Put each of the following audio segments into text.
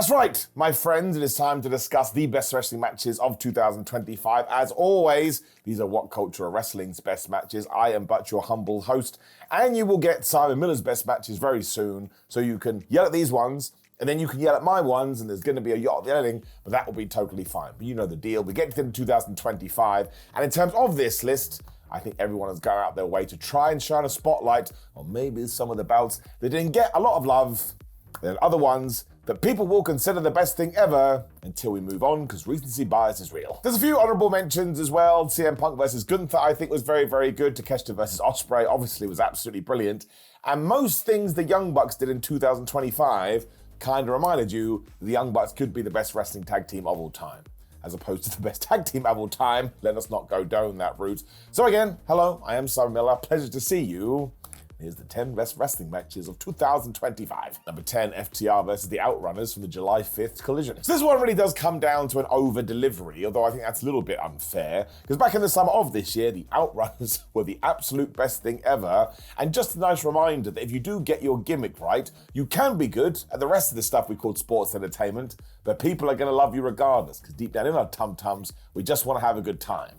That's right, my friends, it is time to discuss the best wrestling matches of 2025. As always, these are WhatCulture Wrestling's best matches. I am but your humble host, and you will get Simon Miller's best matches very soon, so you can yell at these ones, and then you can yell at my ones, and there's going to be a lot of yelling, but that will be totally fine. But you know the deal. We get into 2025, and in terms of this list, I think everyone has gone out their way to try and shine a spotlight on maybe some of the bouts that didn't get a lot of love, and other ones that people will consider the best thing ever until we move on, because recency bias is real. There's a few honorable mentions as well. CM Punk versus Gunther, I think, was very, very good. Takeshita versus Ospreay obviously was absolutely brilliant. And most things the Young Bucks did in 2025 kind of reminded you the Young Bucks could be the best wrestling tag team of all time. As opposed to the best tag team of all time. Let us not go down that route. So again, hello, I am Simon Miller. Pleasure to see you. Here's the 10 best wrestling matches of 2025. Number 10, FTR versus the Outrunners from the July 5th Collision. So this one really does come down to an over-delivery, although I think that's a little bit unfair, because back in the summer of this year, the Outrunners were the absolute best thing ever, and just a nice reminder that if you do get your gimmick right, you can be good at the rest of the stuff we call sports entertainment, but people are going to love you regardless, because deep down in our tum-tums, we just want to have a good time.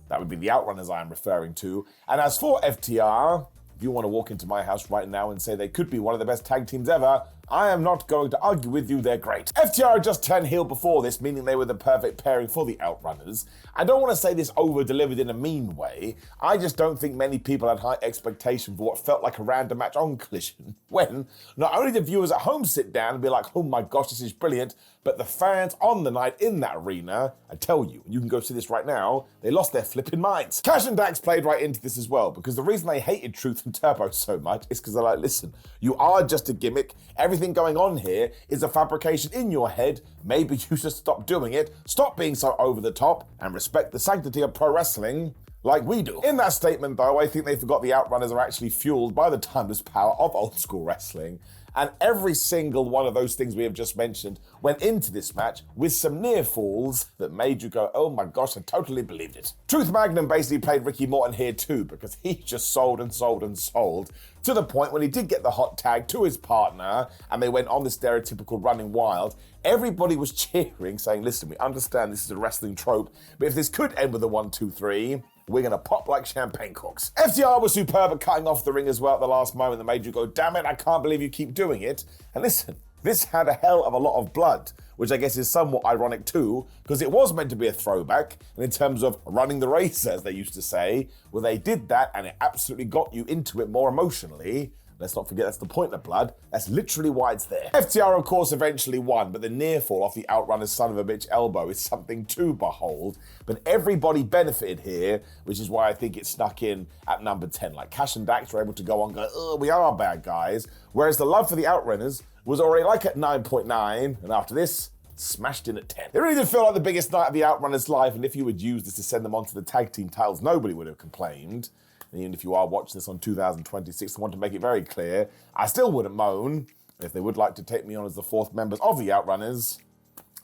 That would be the Outrunners I am referring to. And as for FTR, if you want to walk into my house right now and say they could be one of the best tag teams ever, I am not going to argue with you, they're great. FTR just turned heel before this, meaning they were the perfect pairing for the Outrunners. I don't want to say this over-delivered in a mean way. I just don't think many people had high expectation for what felt like a random match on Collision, when not only the viewers at home sit down and be like, oh my gosh, this is brilliant, but the fans on the night in that arena, I tell you, and you can go see this right now, they lost their flipping minds. Cash and Dax played right into this as well, because the reason they hated Truth and Turbo so much is because they're like, listen, you are just a gimmick. Everything going on here is a fabrication in your head. Maybe you should stop doing it, stop being so over the top, and respect the sanctity of pro wrestling like we do. In that statement, though, I think they forgot the Outrunners are actually fueled by the timeless power of old school wrestling. And every single one of those things we have just mentioned went into this match with some near falls that made you go, oh my gosh, I totally believed it. Truth Magnum basically played Ricky Morton here too, because he just sold and sold and sold to the point when he did get the hot tag to his partner and they went on the stereotypical running wild. Everybody was cheering, saying, listen, we understand this is a wrestling trope, but if this could end with a 1, 2, 3, we're going to pop like champagne corks. FTR was superb at cutting off the ring as well at the last moment that made you go, damn it, I can't believe you keep doing it. And listen, this had a hell of a lot of blood, which I guess is somewhat ironic too, because it was meant to be a throwback, and in terms of running the race, as they used to say, well, they did that and it absolutely got you into it more emotionally. Let's not forget that's the point of blood. That's literally why it's there. FTR, of course, eventually won, but the near fall off the Outrunner's son of a bitch elbow is something to behold. But everybody benefited here, which is why I think it snuck in at number 10. Like Cash and Dax were able to go on and go, oh, we are bad guys. Whereas the love for the Outrunners was already like at 9.9, and after this, smashed in at 10. It really did feel like the biggest night of the Outrunners' life, and if you would use this to send them on to the tag team titles, nobody would have complained. And even if you are watching this on 2026, I want to make it very clear, I still wouldn't moan. If they would like to take me on as the fourth members of the Outrunners,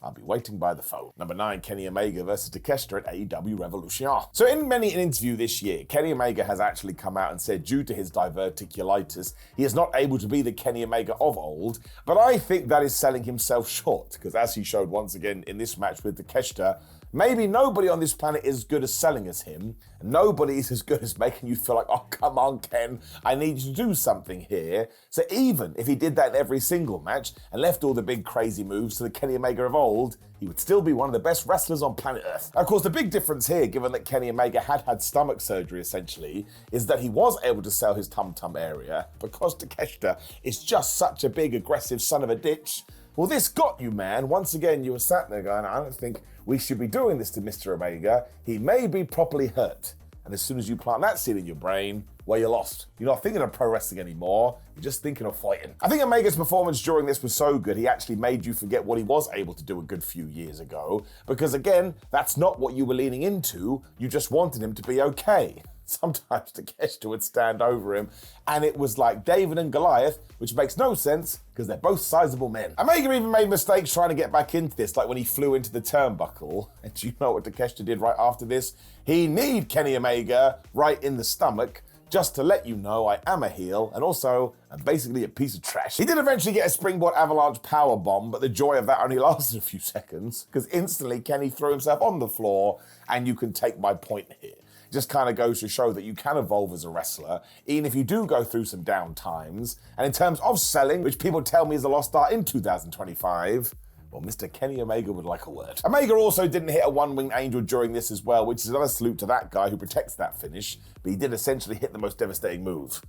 I'll be waiting by the phone. Number 9, Kenny Omega versus Takeshita at AEW Revolution. So in many an interview this year, Kenny Omega has actually come out and said due to his diverticulitis, he is not able to be the Kenny Omega of old, but I think that is selling himself short, because as he showed once again in this match with Takeshita, maybe nobody on this planet is as good as selling as him, and nobody is as good as making you feel like, oh, come on, Ken, I need you to do something here. So even if he did that in every single match and left all the big crazy moves to the Kenny Omega of old, he would still be one of the best wrestlers on planet Earth. Of course, the big difference here, given that Kenny Omega had stomach surgery essentially, is that he was able to sell his tum-tum area because Takeshita is just such a big, aggressive son of a ditch. Well, this got you, man. Once again, you were sat there going, I don't think we should be doing this to Mr. Omega. He may be properly hurt. And as soon as you plant that seed in your brain, well, you're lost. You're not thinking of pro wrestling anymore. You're just thinking of fighting. I think Omega's performance during this was so good, he actually made you forget what he was able to do a good few years ago. Because again, that's not what you were leaning into. You just wanted him to be okay. Sometimes Takeshita would stand over him, and it was like David and Goliath, which makes no sense because they're both sizable men. Omega even made mistakes trying to get back into this, like when he flew into the turnbuckle. And do you know what Takeshita did right after this? He kneed Kenny Omega right in the stomach just to let you know I am a heel, and also I'm basically a piece of trash. He did eventually get a springboard avalanche power bomb, but the joy of that only lasted a few seconds, because instantly Kenny threw himself on the floor, and you can take my point here. Just kind of goes to show that you can evolve as a wrestler, even if you do go through some down times. And in terms of selling, which people tell me is a lost art in 2025, well, Mr. Kenny Omega would like a word. Omega also didn't hit a one-winged angel during this as well, which is another salute to that guy who protects that finish, but he did essentially hit the most devastating move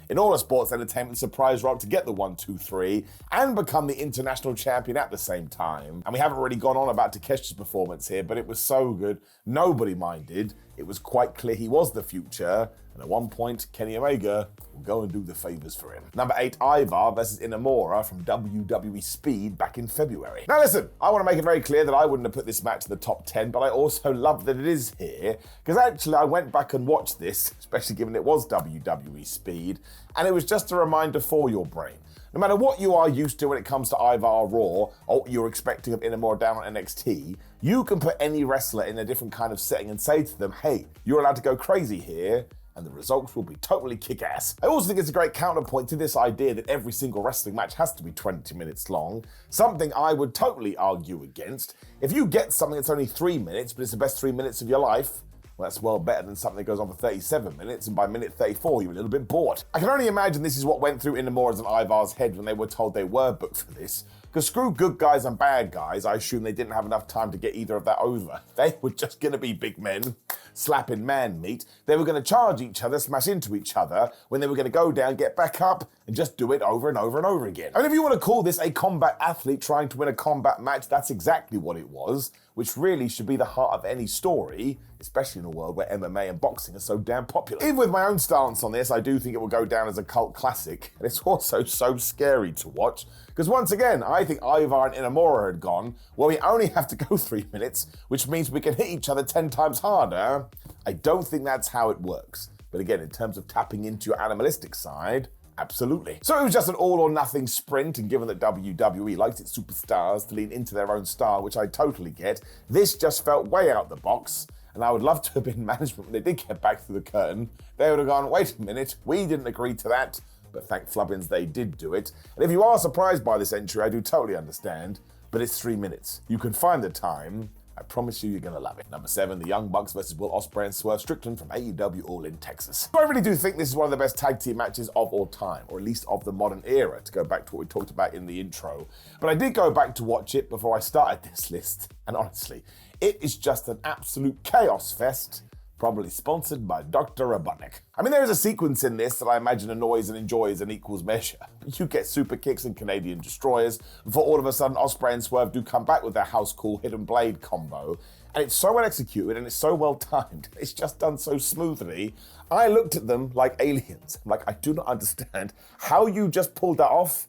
in all of sports entertainment, surprise Rock to get the 1-2-3 and become the international champion at the same time. And we haven't really gone on about Takeshita's performance here, but it was so good, nobody minded. It was quite clear he was the future, and at one point, Kenny Omega will go and do the favors for him. Number 8, Ivar versus Inamura from WWE Speed back in February. Now listen, I want to make it very clear that I wouldn't have put this match in the top 10, but I also love that it is here, because actually I went back and watched this, especially given it was WWE Speed, and it was just a reminder for your brain. No matter what you are used to when it comes to Ivar Raw, or what you're expecting of Inamura down on NXT, you can put any wrestler in a different kind of setting and say to them, hey, you're allowed to go crazy here, and the results will be totally kick-ass. I also think it's a great counterpoint to this idea that every single wrestling match has to be 20 minutes long, something I would totally argue against. If you get something that's only 3 minutes, but it's the best 3 minutes of your life, well, that's well better than something that goes on for 37 minutes, and by minute 34, you're a little bit bored. I can only imagine this is what went through Inamura's and Ivar's head when they were told they were booked for this. Because screw good guys and bad guys, I assume they didn't have enough time to get either of that over. They were just gonna be big men, slapping man meat. They were gonna charge each other, smash into each other, when they were gonna go down, get back up, and just do it over and over and over again. And if you want to call this a combat athlete trying to win a combat match, that's exactly what it was, which really should be the heart of any story, especially in a world where MMA and boxing are so damn popular. Even with my own stance on this, I do think it will go down as a cult classic, and it's also so scary to watch, because once again, I think Ivar and Inamura had gone, well, we only have to go 3 minutes, which means we can hit each other 10 times harder. I don't think that's how it works. But again, in terms of tapping into your animalistic side, absolutely. So it was just an all-or-nothing sprint, and given that WWE likes its superstars to lean into their own style, which I totally get, this just felt way out the box, and I would love to have been management when they did get back through the curtain. They would have gone, wait a minute, we didn't agree to that, but thank Flubbins they did do it. And if you are surprised by this entry, I do totally understand, but it's 3 minutes. You can find the time. I promise you're gonna love it. Number 7, the Young Bucks versus Will Ospreay and Swerve Strickland from AEW All In Texas. I really do think this is one of the best tag team matches of all time, or at least of the modern era, to go back to what we talked about in the intro. But I did go back to watch it before I started this list, and honestly, it is just an absolute chaos fest, probably sponsored by Dr. Robotnik. I mean, there is a sequence in this that I imagine annoys and enjoys an equals measure. You get super kicks and Canadian destroyers before all of a sudden Ospreay and Swerve do come back with their house call hidden blade combo. And it's so well executed and it's so well timed. It's just done so smoothly. I looked at them like aliens. I'm like, I do not understand how you just pulled that off.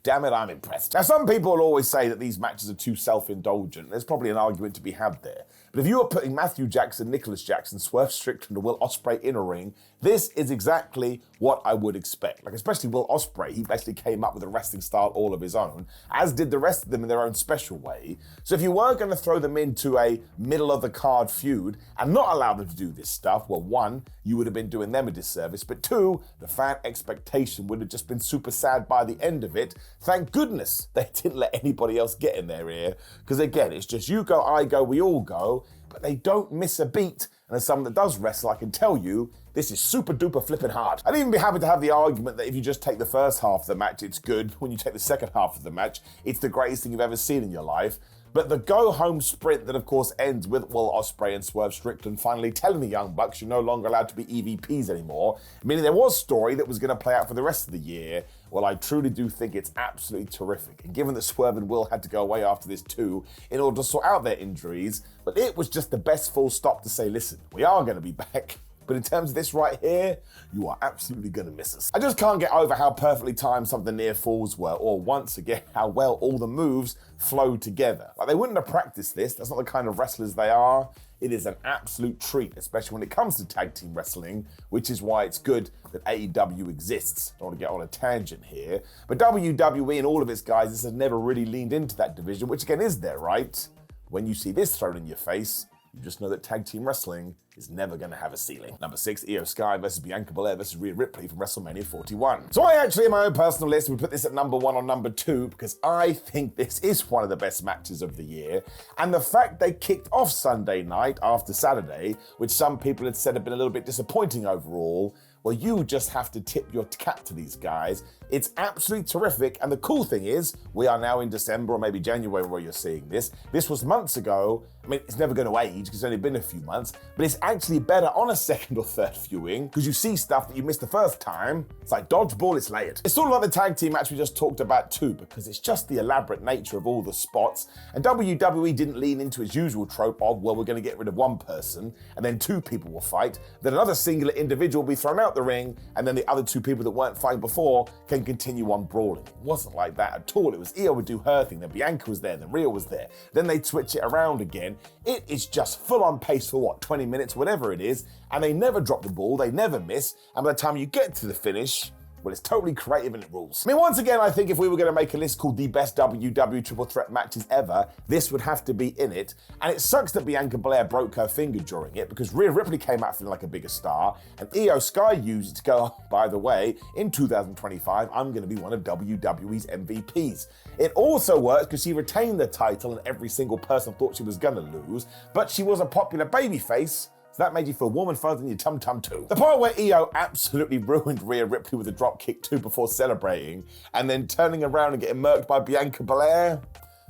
Damn it, I'm impressed. Now, some people will always say that these matches are too self-indulgent. There's probably an argument to be had there. But if you are putting Matthew Jackson, Nicholas Jackson, Swerve Strickland, and Will Ospreay in a ring, this is exactly what I would expect. Like, especially Will Ospreay, he basically came up with a wrestling style all of his own, as did the rest of them in their own special way. So if you were going to throw them into a middle-of-the-card feud and not allow them to do this stuff, well, 1, you would have been doing them a disservice, but 2, the fan expectation would have just been super sad by the end of it. Thank goodness they didn't let anybody else get in their ear, because again, it's just you go, I go, we all go, but they don't miss a beat. And as someone that does wrestle, I can tell you, this is super duper flipping hard. I'd even be happy to have the argument that if you just take the first half of the match, it's good. When you take the second half of the match, it's the greatest thing you've ever seen in your life. But the go-home sprint that, of course, ends with Will Ospreay and Swerve Strickland finally telling the Young Bucks you're no longer allowed to be EVPs anymore, meaning there was story that was going to play out for the rest of the year, well, I truly do think it's absolutely terrific. And given that Swerve and Will had to go away after this too, in order to sort out their injuries, but it was just the best full stop to say, listen, we are going to be back. But in terms of this right here, you are absolutely going to miss us. I just can't get over how perfectly timed some of the near falls were, or once again, how well all the moves flow together. Like, they wouldn't have practiced this. That's not the kind of wrestlers they are. It is an absolute treat, especially when it comes to tag team wrestling, which is why it's good that AEW exists. I don't want to get on a tangent here, but WWE and all of its guys, this has never really leaned into that division, which again is there, right? When you see this thrown in your face, You just know that tag team wrestling is never going to have a ceiling. Number 6, Io Sky versus Bianca Belair versus Rhea Ripley from WrestleMania 41. So I actually, in my own personal list, would put this at number 1 or number 2 because I think this is one of the best matches of the year. And the fact they kicked off Sunday night after Saturday, which some people had said had been a little bit disappointing overall, well, you just have to tip your cap to these guys. It's absolutely terrific, and the cool thing is, we are now in December or maybe January where you're seeing this. This was months ago. I mean, it's never going to age because it's only been a few months, but it's actually better on a second or third viewing because you see stuff that you missed the first time. It's like dodgeball, it's layered. It's sort of like the tag team match we just talked about too, because it's just the elaborate nature of all the spots, and WWE didn't lean into its usual trope of, well, we're going to get rid of one person, and then 2 people will fight, then another singular individual will be thrown out the ring, and then the other 2 people that weren't fighting before can continue on brawling. It wasn't like that at all. It was Io would do her thing, then Bianca was there, then Rhea was there, then they'd switch it around again. It is just full on pace for 20 minutes, whatever it is, and they never drop the ball, they never miss, and by the time you get to the finish, well, it's totally creative and it rules. I mean, once again, I think if we were going to make a list called the best WW triple threat matches ever, this would have to be in it. And it sucks that Bianca Belair broke her finger during it because Rhea Ripley came out feeling like a bigger star, and Io Sky used it to go, oh, by the way, in 2025, I'm going to be one of WWE's MVPs. It also works because she retained the title and every single person thought she was going to lose, but she was a popular babyface. So that made you feel warm and fuzzy in your tum-tum too. The part where Io absolutely ruined Rhea Ripley with a drop kick too before celebrating, and then turning around and getting murked by Bianca Belair,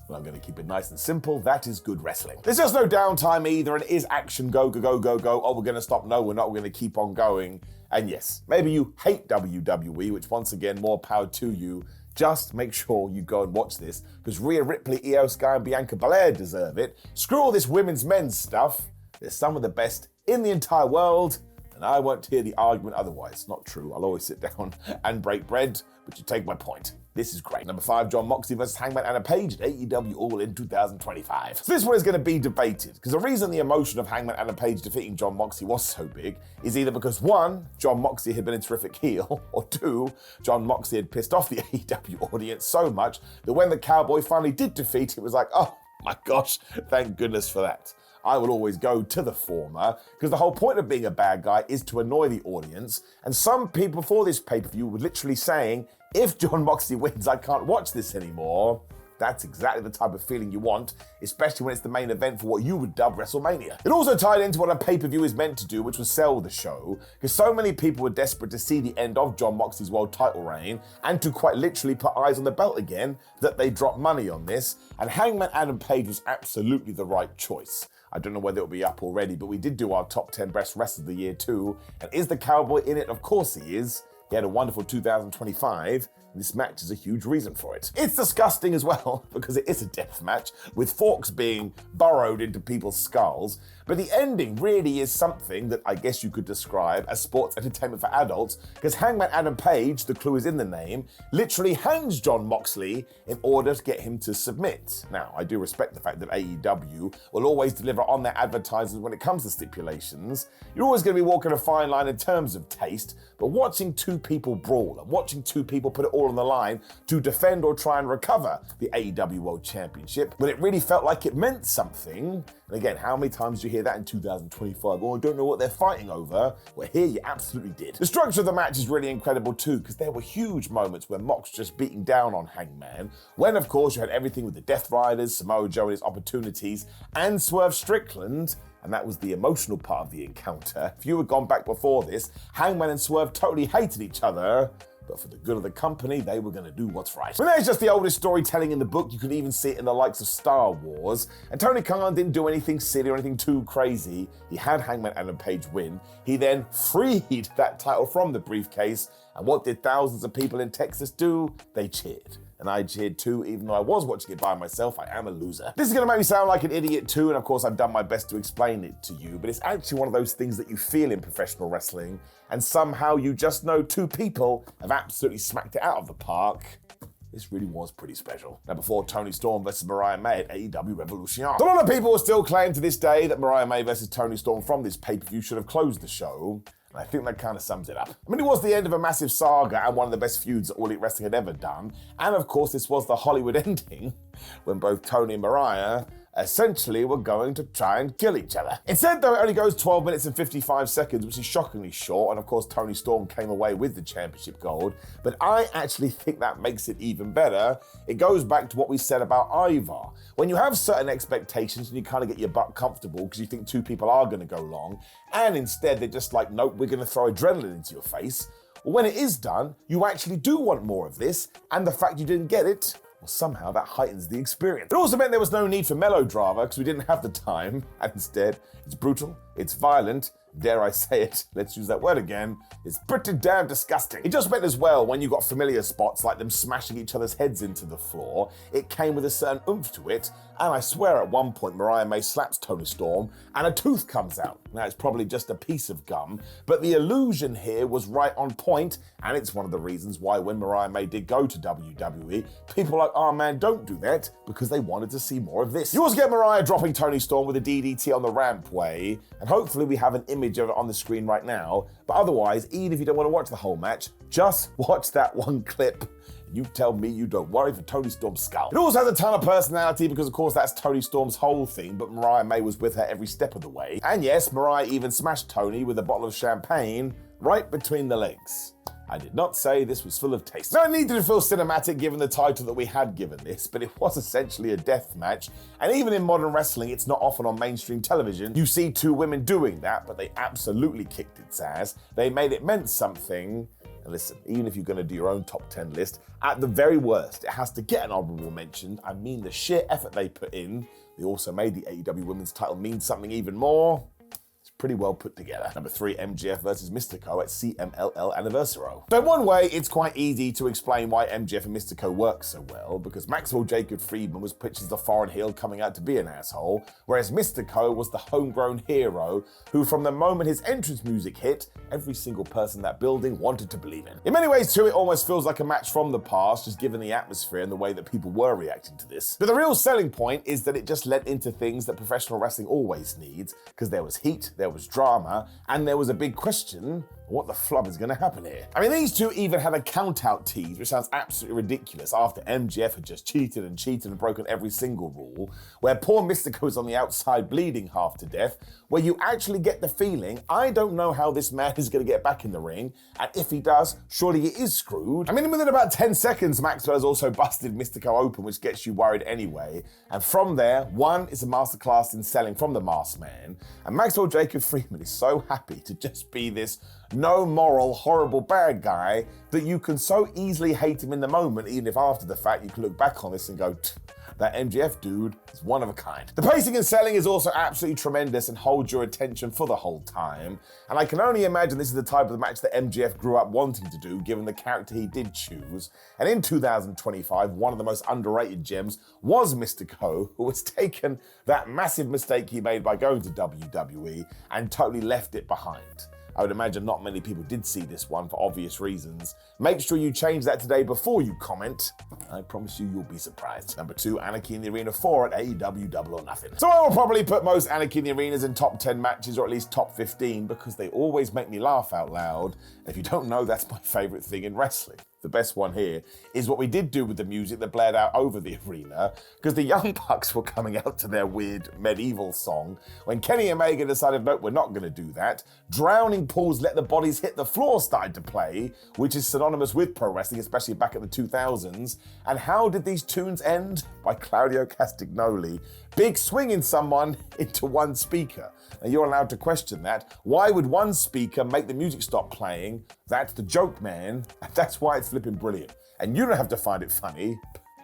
well, I'm going to keep it nice and simple. That is good wrestling. There's just no downtime either, and it is action, go, go, go, go, go. Oh, we're going to stop. No, we're not. We're going to keep on going. And yes, maybe you hate WWE, which once again, more power to you. Just make sure you go and watch this, because Rhea Ripley, Io Sky, and Bianca Belair deserve it. Screw all this women's men's stuff. They're some of the best in the entire world, and I won't hear the argument otherwise. Not true. I'll always sit down and break bread, but you take my point. This is great. Number 5, Jon Moxley versus Hangman and Page at AEW All In 2025. So this one is going to be debated, because the reason the emotion of Hangman and Page defeating Jon Moxley was so big is either because 1, Jon Moxley had been a terrific heel, or 2, Jon Moxley had pissed off the AEW audience so much that when the Cowboy finally did defeat, it was like, oh my gosh, thank goodness for that. I will always go to the former, because the whole point of being a bad guy is to annoy the audience. And some people before this pay-per-view were literally saying, if Jon Moxley wins, I can't watch this anymore. That's exactly the type of feeling you want, especially when it's the main event for what you would dub WrestleMania. It also tied into what a pay-per-view is meant to do, which was sell the show, because so many people were desperate to see the end of Jon Moxley's world title reign, and to quite literally put eyes on the belt again, that they dropped money on this, and Hangman Adam Page was absolutely the right choice. I don't know whether it'll be up already, but we did do our top 10 best wrestlers of the year too, and is the Cowboy in it? Of course he is. He had a wonderful 2025, and this match is a huge reason for it. It's disgusting as well, because it is a death match, with forks being burrowed into people's skulls, but the ending really is something that I guess you could describe as sports entertainment for adults, because Hangman Adam Page, the clue is in the name, literally hangs Jon Moxley in order to get him to submit. Now, I do respect the fact that AEW will always deliver on their advertisers when it comes to stipulations. You're always going to be walking a fine line in terms of taste, but watching 2 people brawl and watching 2 people put it all on the line to defend or try and recover the AEW World Championship, when it really felt like it meant something. And again, how many times do you hear that in 2025? Oh, I don't know what they're fighting over. Well, here you absolutely did. The structure of the match is really incredible too, because there were huge moments where Mox just beating down on Hangman, when of course you had everything with the Death Riders, Samoa Joe and his opportunities, and Swerve Strickland, and that was the emotional part of the encounter. If you had gone back before this, Hangman and Swerve totally hated each other, but for the good of the company, they were going to do what's right. But there's just the oldest storytelling in the book. You can even see it in the likes of Star Wars. And Tony Khan didn't do anything silly or anything too crazy. He had Hangman Adam Page win. He then freed that title from the briefcase. And what did thousands of people in Texas do? They cheered. And I cheered too, even though I was watching it by myself. I am a loser. This is going to make me sound like an idiot too, and of course I've done my best to explain it to you, but it's actually one of those things that you feel in professional wrestling, and somehow you just know 2 people have absolutely smacked it out of the park. This really was pretty special. Now, before Toni Storm versus Mariah May at AEW Revolution. A lot of people will still claim to this day that Mariah May versus Toni Storm from this pay-per-view should have closed the show. And I think that kind of sums it up. I mean, it was the end of a massive saga and one of the best feuds that All Elite Wrestling had ever done. And of course, this was the Hollywood ending when both Toni and Mariah Essentially, we're going to try and kill each other. Instead, though, it only goes 12 minutes and 55 seconds, which is shockingly short, and of course, Toni Storm came away with the championship gold, but I actually think that makes it even better. It goes back to what we said about Ivar. When you have certain expectations and you kind of get your butt comfortable because you think two people are going to go long, and instead they're just like, nope, we're going to throw adrenaline into your face. Well, when it is done, you actually do want more of this, and the fact you didn't get it, well, somehow that heightens the experience. It also meant there was no need for melodrama because we didn't have the time, and instead, it's brutal, it's violent, dare I say it, let's use that word again, it's pretty damn disgusting. It just meant as well, when you got familiar spots like them smashing each other's heads into the floor, it came with a certain oomph to it, and I swear at one point Mariah May slaps Toni Storm and a tooth comes out. Now it's probably just a piece of gum, but the illusion here was right on point, and it's one of the reasons why when Mariah May did go to WWE, people were like, oh man, don't do that, because they wanted to see more of this. You also get Mariah dropping Toni Storm with a DDT on the rampway, and hopefully we have an image of it on the screen right now, but otherwise, even if you don't want to watch the whole match, just watch that one clip. You tell me you don't worry for Toni Storm's skull. It also has a ton of personality because of course that's Toni Storm's whole thing, but Mariah May was with her every step of the way. And yes, Mariah even smashed Toni with a bottle of champagne right between the legs. I did not say this was full of taste. No, it needed to feel cinematic given the title that we had given this, but it was essentially a death match. And even in modern wrestling, it's not often on mainstream television. You see two women doing that, but they absolutely kicked its ass. They made it meant something. And listen, even if you're going to do your own top 10 list, at the very worst, it has to get an honorable mention. I mean, the sheer effort they put in. They also made the AEW Women's title mean something even more. Pretty well put together. Number 3, MJF versus Mistico at CMLL Anniversary. So in one way, it's quite easy to explain why MJF and Mistico work so well, because Maxwell Jacob Friedman was pitched as the foreign heel coming out to be an asshole, whereas Mistico was the homegrown hero who from the moment his entrance music hit, every single person in that building wanted to believe in. In many ways too, it almost feels like a match from the past, just given the atmosphere and the way that people were reacting to this. But the real selling point is that it just led into things that professional wrestling always needs, because there was heat, there was drama, and there was a big question, what the flub is going to happen here? I mean, these two even had a count-out tease, which sounds absolutely ridiculous after MJF had just cheated and broken every single rule, where poor Mistico's on the outside bleeding half to death, where you actually get the feeling, I don't know how this man is going to get back in the ring, and if he does, surely he is screwed. I mean, within about 10 seconds, Maxwell has also busted Mistico open, which gets you worried anyway, and from there, one is a masterclass in selling from the masked man, and Maxwell Jacob Friedman is so happy to just be this no moral, horrible bad guy that you can so easily hate him in the moment, even if after the fact you can look back on this and go, that MJF dude is one of a kind. The pacing and selling is also absolutely tremendous and holds your attention for the whole time. And I can only imagine this is the type of match that MJF grew up wanting to do, given the character he did choose. And in 2025, one of the most underrated gems was Mistico, who has taken that massive mistake he made by going to WWE and totally left it behind. I would imagine not many people did see this one for obvious reasons. Make sure you change that today before you comment. I promise you'll be surprised. Number 2, Anarchy in the Arena 4 at AEW Double or Nothing. So I will probably put most Anarchy in the Arenas in top 10 matches, or at least top 15, because they always make me laugh out loud. And if you don't know, that's my favorite thing in wrestling. The best one here is what we did do with the music that blared out over the arena, because the Young Bucks were coming out to their weird medieval song when Kenny Omega decided, nope, we're not going to do that. Drowning Pools Let the Bodies Hit the Floor started to play, which is synonymous with pro wrestling, especially back in the 2000s. And how did these tunes end? By Claudio Castagnoli big swinging someone into one speaker. And you're allowed to question that. Why would one speaker make the music stop playing? That's the joke, man. And that's why it's flipping brilliant. And you don't have to find it funny,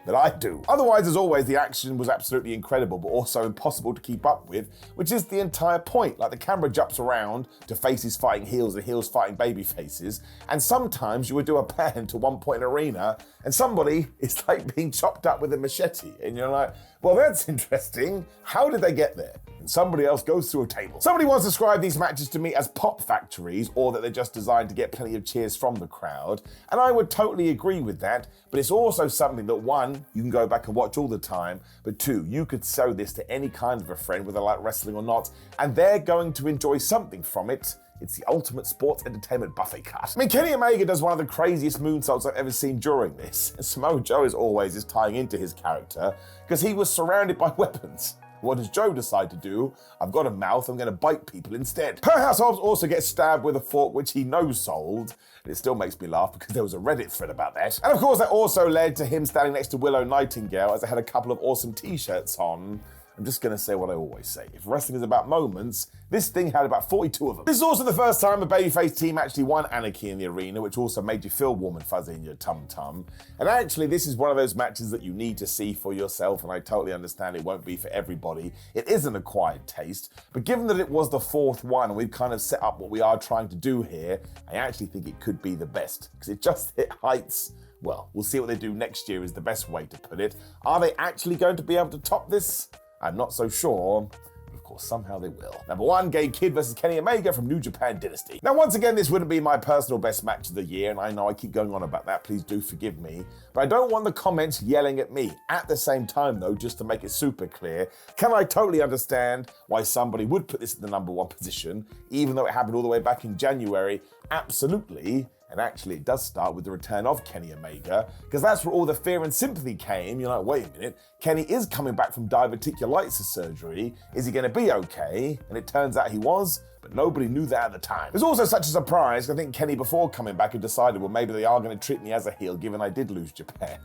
but I do. Otherwise, as always, the action was absolutely incredible, but also impossible to keep up with, which is the entire point. Like, the camera jumps around to faces fighting heels and heels fighting baby faces, and sometimes you would do a pan to one point in arena, and somebody is like being chopped up with a machete, and you're like, well, that's interesting. How did they get there? And somebody else goes through a table. Somebody once described these matches to me as pop factories, or that they're just designed to get plenty of cheers from the crowd. And I would totally agree with that, but it's also something that, one, you can go back and watch all the time, but two, you could show this to any kind of a friend, whether they like wrestling or not, and they're going to enjoy something from it. It's the ultimate sports entertainment buffet cut. I mean, Kenny Omega does one of the craziest moonsaults I've ever seen during this. And Samoa Joe, as always, is tying into his character because he was surrounded by weapons. What does Joe decide to do? I've got a mouth, I'm going to bite people instead. Powerhouse Hobbs also gets stabbed with a fork which he knows sold. And it still makes me laugh because there was a Reddit thread about that. And of course that also led to him standing next to Willow Nightingale as they had a couple of awesome t-shirts on. I'm just going to say what I always say. If wrestling is about moments, this thing had about 42 of them. This is also the first time a babyface team actually won Anarchy in the arena, which also made you feel warm and fuzzy in your tum-tum. And actually, this is one of those matches that you need to see for yourself, and I totally understand it won't be for everybody. It is an acquired taste, but given that it was the fourth one, and we've kind of set up what we are trying to do here, I actually think it could be the best, because it just hit heights. Well, we'll see what they do next year is the best way to put it. Are they actually going to be able to top this? I'm not so sure, but of course somehow they will. Number 1, Gabe Kidd versus Kenny Omega from New Japan Dynasty. Now once again, this wouldn't be my personal best match of the year, and I know I keep going on about that, please do forgive me, but I don't want the comments yelling at me. At the same time though, just to make it super clear, can I totally understand why somebody would put this in the number 1 position, even though it happened all the way back in January? Absolutely. And actually, it does start with the return of Kenny Omega, because that's where all the fear and sympathy came. You're like, wait a minute, Kenny is coming back from diverticulitis surgery. Is he going to be okay? And it turns out he was, but nobody knew that at the time. There's also such a surprise. I think Kenny, before coming back, had decided, well, maybe they are going to treat me as a heel, given I did lose Japan.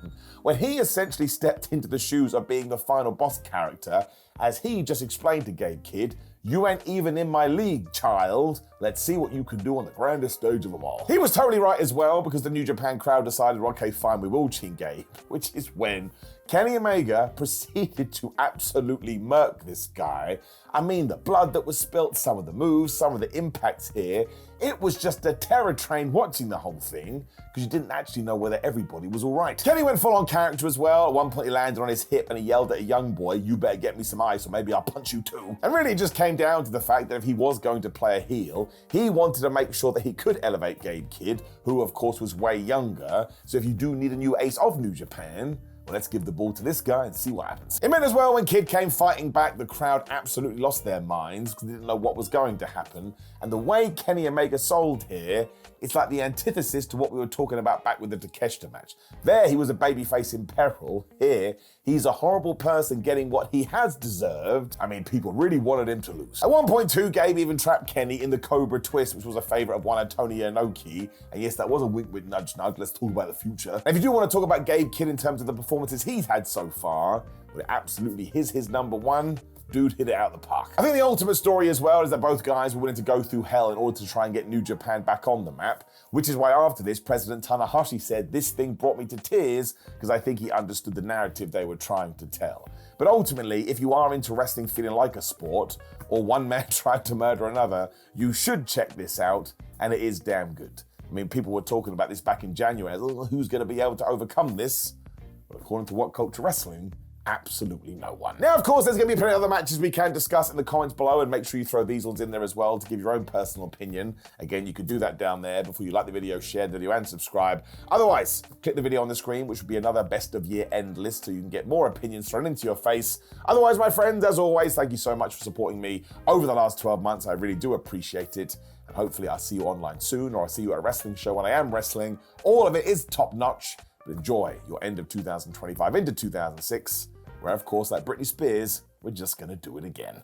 When he essentially stepped into the shoes of being the final boss character, as he just explained to Gabe Kidd, you ain't even in my league, child. Let's see what you can do on the grandest stage of them all. He was totally right as well, because the New Japan crowd decided, okay, fine, we will chin Gabe, which is when Kenny Omega proceeded to absolutely murk this guy. I mean, the blood that was spilt, some of the moves, some of the impacts here. It was just a terror train watching the whole thing, because you didn't actually know whether everybody was all right. Kenny went full on character as well. At one point he landed on his hip and he yelled at a young boy, you better get me some ice or maybe I'll punch you too. And really it just came down to the fact that if he was going to play a heel, he wanted to make sure that he could elevate Gabe Kidd, who of course was way younger. So if you do need a new ace of New Japan, well, let's give the ball to this guy and see what happens. It meant as well when Kidd came fighting back, the crowd absolutely lost their minds because they didn't know what was going to happen. And the way Kenny Omega sold here, it's like the antithesis to what we were talking about back with the Takeshita match. There, he was a babyface in peril. Here, he's a horrible person getting what he has deserved. I mean, people really wanted him to lose. At one point too, Gabe even trapped Kenny in the Cobra Twist, which was a favorite of one Tony Inoki. And yes, that was a wink with nudge nudge. Let's talk about the future. And if you do want to talk about Gabe Kidd in terms of the performances he's had so far, well, it absolutely is his number 1. Dude hit it out of the park. I think the ultimate story as well is that both guys were willing to go through hell in order to try and get New Japan back on the map, which is why after this, President Tanahashi said, this thing brought me to tears because I think he understood the narrative they were trying to tell. But ultimately, if you are into wrestling feeling like a sport, or one man tried to murder another, you should check this out, and it is damn good. I mean, people were talking about this back in January, who's going to be able to overcome this? Well, according to WhatCulture Wrestling, absolutely no one. Now, of course, there's going to be plenty of other matches we can discuss in the comments below, and make sure you throw these ones in there as well to give your own personal opinion. Again, you can do that down there before you like the video, share the video, and subscribe. Otherwise, click the video on the screen, which will be another best of year end list, so you can get more opinions thrown into your face. Otherwise, my friends, as always, thank you so much for supporting me over the last 12 months. I really do appreciate it. And hopefully I'll see you online soon, or I'll see you at a wrestling show when I am wrestling. All of it is top notch, but enjoy your end of 2025 into 2006. Where, of course, like Britney Spears, we're just gonna do it again.